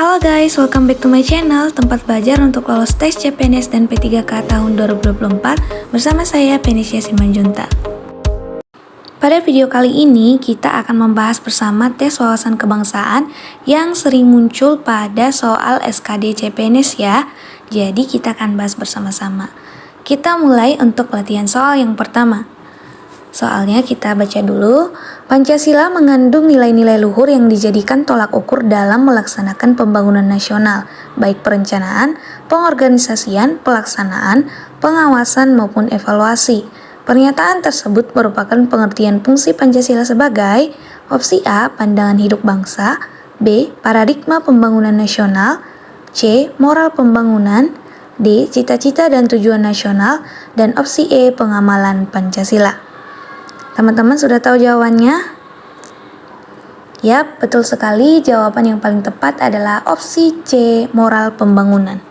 Halo guys, welcome back to my channel, tempat belajar untuk lolos tes CPNS dan P3K tahun 2024 bersama saya Penisya Simanjunta. Pada video kali ini, kita akan membahas bersama tes wawasan kebangsaan yang sering muncul pada soal SKD CPNS ya. Jadi kita akan bahas bersama-sama. Kita mulai untuk latihan soal yang pertama. Soalnya kita baca dulu. Pancasila mengandung nilai-nilai luhur yang dijadikan tolak ukur dalam melaksanakan pembangunan nasional, baik perencanaan, pengorganisasian, pelaksanaan, pengawasan maupun evaluasi. Pernyataan tersebut merupakan pengertian fungsi Pancasila sebagai opsi A. Pandangan hidup bangsa, B. Paradigma pembangunan nasional, C. Moral pembangunan, D. Cita-cita dan tujuan nasional, dan opsi E. Pengamalan Pancasila. Teman-teman sudah tahu jawabannya? Yap, betul sekali. Jawaban yang paling tepat adalah opsi C, moral pembangunan.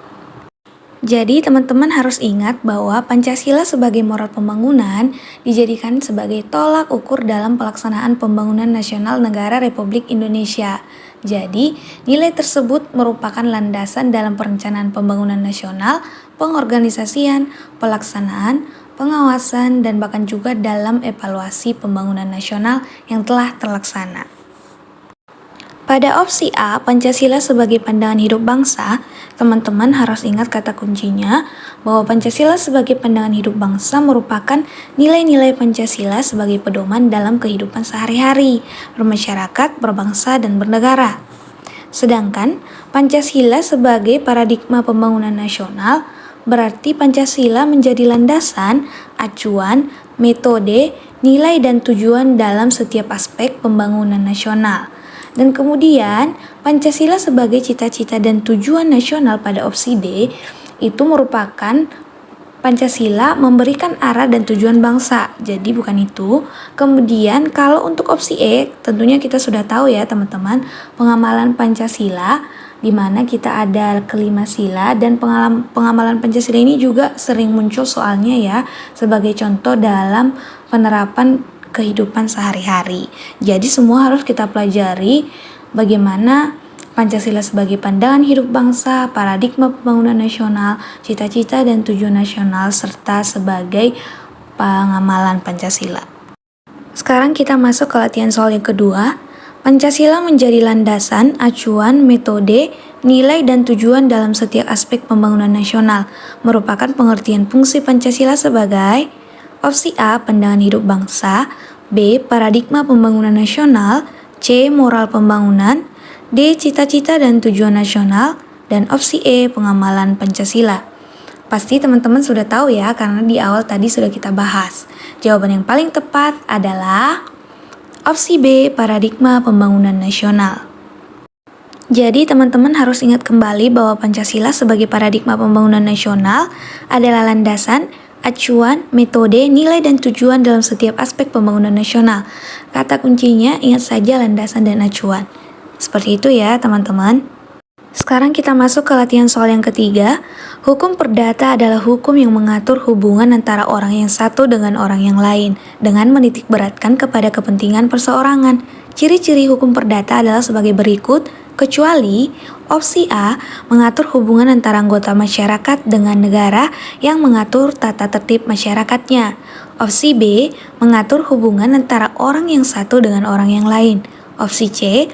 Jadi, teman-teman harus ingat bahwa Pancasila sebagai moral pembangunan dijadikan sebagai tolak ukur dalam pelaksanaan pembangunan nasional negara Republik Indonesia. Jadi, nilai tersebut merupakan landasan dalam perencanaan pembangunan nasional, pengorganisasian, pelaksanaan, pengawasan, dan bahkan juga dalam evaluasi pembangunan nasional yang telah terlaksana. Pada opsi A, Pancasila sebagai pandangan hidup bangsa, teman-teman harus ingat kata kuncinya bahwa Pancasila sebagai pandangan hidup bangsa merupakan nilai-nilai Pancasila sebagai pedoman dalam kehidupan sehari-hari, bermasyarakat, berbangsa, dan bernegara. Sedangkan Pancasila sebagai paradigma pembangunan nasional berarti Pancasila menjadi landasan, acuan, metode, nilai dan tujuan dalam setiap aspek pembangunan nasional. Dan kemudian Pancasila sebagai cita-cita dan tujuan nasional pada opsi D itu merupakan Pancasila memberikan arah dan tujuan bangsa. Jadi bukan itu. Kemudian kalau untuk opsi E tentunya kita sudah tahu ya teman-teman, pengamalan Pancasila di mana kita ada kelima sila, dan pengamalan Pancasila ini juga sering muncul soalnya ya sebagai contoh dalam penerapan kehidupan sehari-hari. Jadi semua harus kita pelajari bagaimana Pancasila sebagai pandangan hidup bangsa, paradigma pembangunan nasional, cita-cita dan tujuan nasional, serta sebagai pengamalan Pancasila. Sekarang kita masuk ke latihan soal yang kedua. Pancasila menjadi landasan, acuan, metode, nilai, dan tujuan dalam setiap aspek pembangunan nasional. Merupakan pengertian fungsi Pancasila sebagai opsi A. Pandangan hidup bangsa, B. Paradigma pembangunan nasional, C. Moral pembangunan, D. Cita-cita dan tujuan nasional, dan opsi E. Pengamalan Pancasila. Pasti teman-teman sudah tahu ya karena di awal tadi sudah kita bahas. Jawaban yang paling tepat adalah opsi B, paradigma pembangunan nasional. Jadi teman-teman harus ingat kembali bahwa Pancasila sebagai paradigma pembangunan nasional adalah landasan, acuan, metode, nilai, dan tujuan dalam setiap aspek pembangunan nasional. Kata kuncinya ingat saja landasan dan acuan. Seperti itu ya teman-teman. Sekarang kita masuk ke latihan soal yang ketiga. Hukum perdata adalah hukum yang mengatur hubungan antara orang yang satu dengan orang yang lain dengan menitikberatkan kepada kepentingan perseorangan. Ciri-ciri hukum perdata adalah sebagai berikut, kecuali opsi A mengatur hubungan antara anggota masyarakat dengan negara yang mengatur tata tertib masyarakatnya. Opsi B mengatur hubungan antara orang yang satu dengan orang yang lain. Opsi C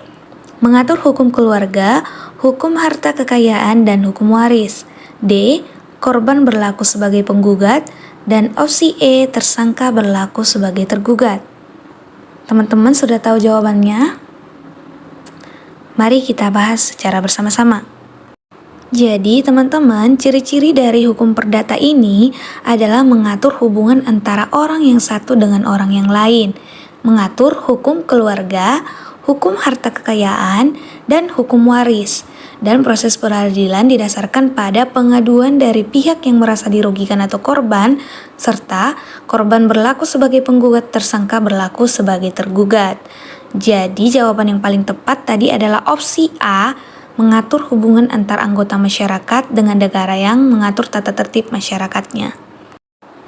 mengatur hukum keluarga, hukum harta kekayaan, dan hukum waris. D. Korban berlaku sebagai penggugat, dan opsi E. Tersangka berlaku sebagai tergugat. Teman-teman sudah tahu jawabannya? Mari kita bahas secara bersama-sama. Jadi teman-teman, ciri-ciri dari hukum perdata ini adalah mengatur hubungan antara orang yang satu dengan orang yang lain, mengatur hukum keluarga, hukum harta kekayaan, dan hukum waris. Dan proses peradilan didasarkan pada pengaduan dari pihak yang merasa dirugikan atau korban, serta korban berlaku sebagai penggugat, tersangka berlaku sebagai tergugat. Jadi jawaban yang paling tepat tadi adalah opsi A, mengatur hubungan antar anggota masyarakat dengan negara yang mengatur tata tertib masyarakatnya.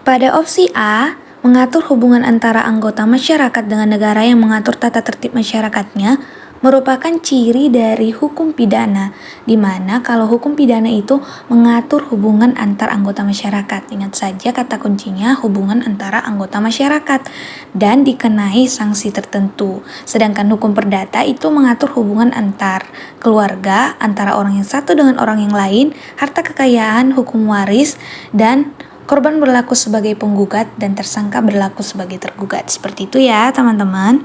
Pada opsi A, mengatur hubungan antara anggota masyarakat dengan negara yang mengatur tata tertib masyarakatnya, merupakan ciri dari hukum pidana, di mana kalau hukum pidana itu mengatur hubungan antar anggota masyarakat. Ingat saja kata kuncinya hubungan antara anggota masyarakat dan dikenai sanksi tertentu. Sedangkan hukum perdata itu mengatur hubungan antar keluarga, antara orang yang satu dengan orang yang lain, harta kekayaan, hukum waris, dan korban berlaku sebagai penggugat dan tersangka berlaku sebagai tergugat. Seperti itu ya, teman-teman.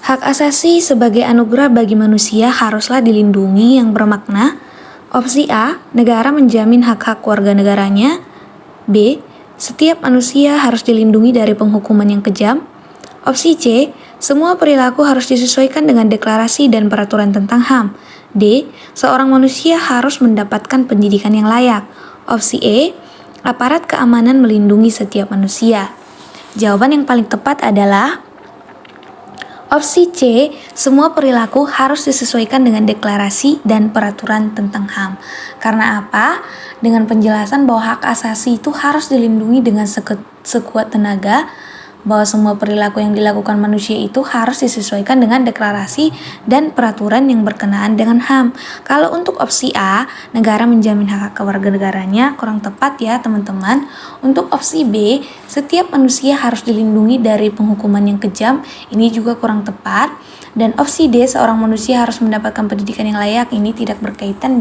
Hak asasi sebagai anugerah bagi manusia haruslah dilindungi yang bermakna. Opsi A, negara menjamin hak-hak warga negaranya. B, setiap manusia harus dilindungi dari penghukuman yang kejam. Opsi C, semua perilaku harus disesuaikan dengan deklarasi dan peraturan tentang HAM. D, seorang manusia harus mendapatkan pendidikan yang layak. Opsi E, aparat keamanan melindungi setiap manusia. Jawaban yang paling tepat adalah opsi C, semua perilaku harus disesuaikan dengan deklarasi dan peraturan tentang HAM. Karena apa? Dengan penjelasan bahwa hak asasi itu harus dilindungi dengan sekuat tenaga, bahwa semua perilaku yang dilakukan manusia itu harus disesuaikan dengan deklarasi dan peraturan yang berkenaan dengan HAM. Kalau untuk opsi A, negara menjamin hak kewarganegaranya, kurang tepat ya teman-teman. Untuk opsi B, setiap manusia harus dilindungi dari penghukuman yang kejam, ini juga kurang tepat. Dan opsi D, seorang manusia harus mendapatkan pendidikan yang layak, ini tidak berkaitan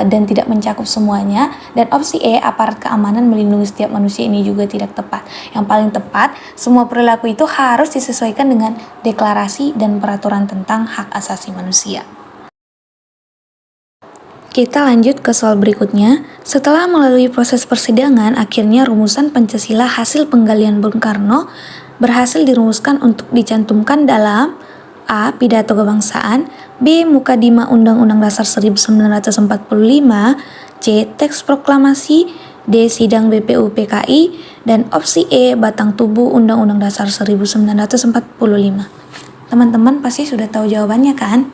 dan tidak mencakup semuanya. Dan opsi E, aparat keamanan melindungi setiap manusia, ini juga tidak tepat. Yang paling tepat, semua perilaku itu harus disesuaikan dengan deklarasi dan peraturan tentang hak asasi manusia. Kita lanjut ke soal berikutnya. Setelah melalui proses persidangan, akhirnya rumusan Pancasila hasil penggalian Bung Karno berhasil dirumuskan untuk dicantumkan dalam A. Pidato Kebangsaan, B. Mukadimah Undang-Undang Dasar 1945, C. Teks Proklamasi, D. Sidang BPUPKI, dan opsi E. Batang Tubuh Undang-Undang Dasar 1945. Teman-teman pasti sudah tahu jawabannya kan?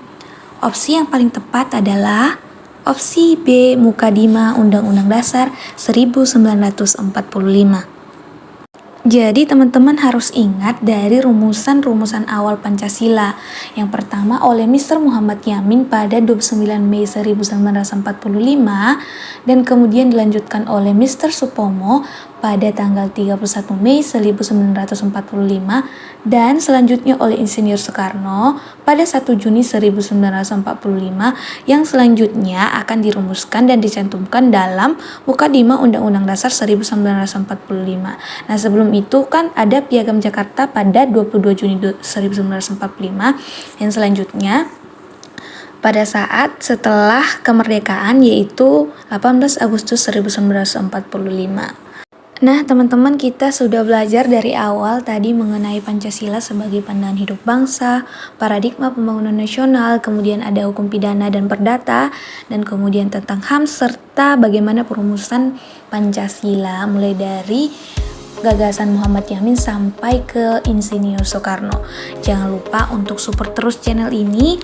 Opsi yang paling tepat adalah opsi B. Mukadimah Undang-Undang Dasar 1945. Jadi teman-teman harus ingat dari rumusan-rumusan awal Pancasila. Yang pertama oleh Mr. Muhammad Yamin pada 29 Mei 1945 dan kemudian dilanjutkan oleh Mr. Supomo pada tanggal 31 Mei 1945 dan selanjutnya oleh Insinyur Soekarno pada 1 Juni 1945 yang selanjutnya akan dirumuskan dan dicantumkan dalam Mukadimah Undang-Undang Dasar 1945. Nah, sebelum itu kan ada Piagam Jakarta pada 22 Juni 1945 yang selanjutnya pada saat setelah kemerdekaan yaitu 18 Agustus 1945. Nah, teman-teman, kita sudah belajar dari awal tadi mengenai Pancasila sebagai pandangan hidup bangsa, paradigma pembangunan nasional, kemudian ada hukum pidana dan perdata, dan kemudian tentang HAM, serta bagaimana perumusan Pancasila mulai dari gagasan Muhammad Yamin sampai ke Insinyur Soekarno. Jangan lupa untuk support terus channel ini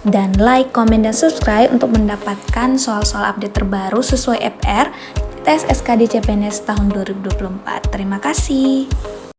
dan like, komen, dan subscribe untuk mendapatkan soal-soal update terbaru sesuai FR tes SKD CPNS tahun 2024. Terima kasih.